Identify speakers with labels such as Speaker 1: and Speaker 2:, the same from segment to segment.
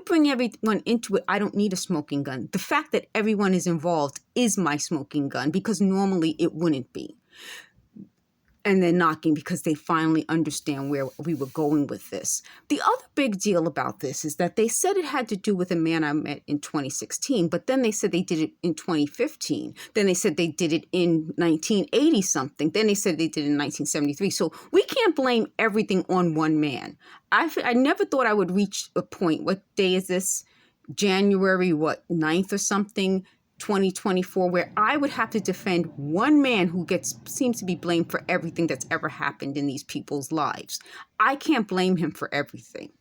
Speaker 1: bring everyone into it, I don't need a smoking gun. The fact that everyone is involved is my smoking gun, because normally it wouldn't be. And they're knocking because they finally understand where we were going with this. The other big deal about this is that they said it had to do with a man I met in 2016, but then they said they did it in 2015. Then they said they did it in 1980 something. Then they said they did it in 1973. So we can't blame everything on one man. I never thought I would reach a point. What day is this? January, 9th or something? 2024, where I would have to defend one man who seems to be blamed for everything that's ever happened in these people's lives. I can't blame him for everything.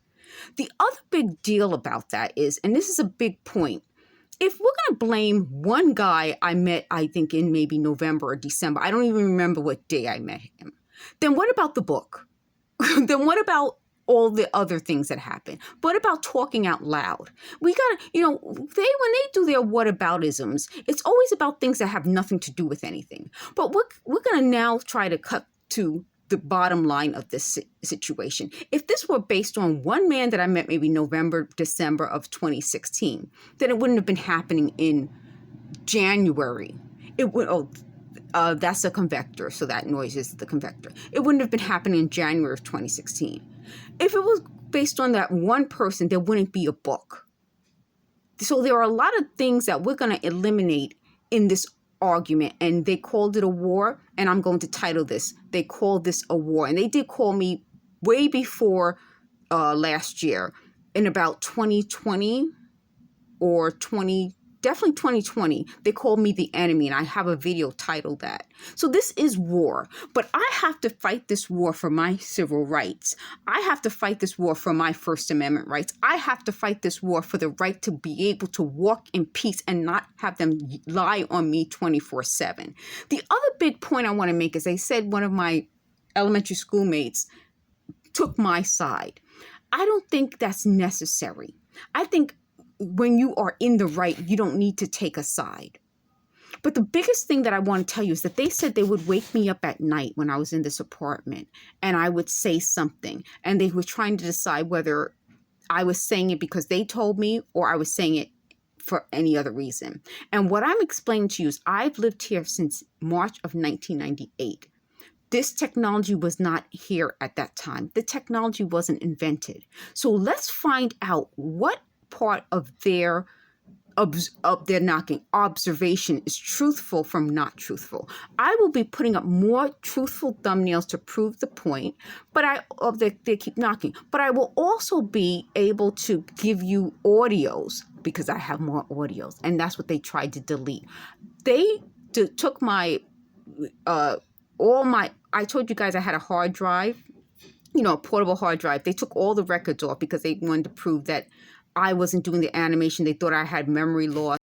Speaker 1: The other big deal about that is, and this is a big point, if we're going to blame one guy I met, I think in maybe November or December, I don't even remember what day I met him, then what about the book? Then what about all the other things that happen? What about talking out loud? We gotta, when they do their whataboutisms, it's always about things that have nothing to do with anything. But we're gonna now try to cut to the bottom line of this situation. If this were based on one man that I met maybe November, December of 2016, then it wouldn't have been happening in January. It would, that's a convector, so that noise is the convector. It wouldn't have been happening in January of 2016. If it was based on that one person, there wouldn't be a book. So there are a lot of things that we're going to eliminate in this argument, and they called it a war, and I'm going to title this, they called this a war. And they did call me way before last year, in about 2020 or definitely 2020, they called me the enemy, and I have a video titled that. So this is war, but I have to fight this war for my civil rights. I have to fight this war for my First Amendment rights. I have to fight this war for the right to be able to walk in peace and not have them lie on me 24/7. The other big point I want to make is, they said one of my elementary schoolmates took my side. I don't think that's necessary. I think when you are in the right, you don't need to take a side. But the biggest thing that I want to tell you is that they said they would wake me up at night when I was in this apartment, and I would say something, and they were trying to decide whether I was saying it because they told me or I was saying it for any other reason. And what I'm explaining to you is, I've lived here since March of 1998. This technology was not here at that time. The technology wasn't invented. So let's find out what part of their knocking observation is truthful from not truthful. I will be putting up more truthful thumbnails to prove the point, but they keep knocking. But I will also be able to give you audios, because I have more audios, and that's what they tried to delete. They took my I told you guys I had a hard drive, a portable hard drive. They took all the records off because they wanted to prove that I wasn't doing the animation. They thought I had memory loss.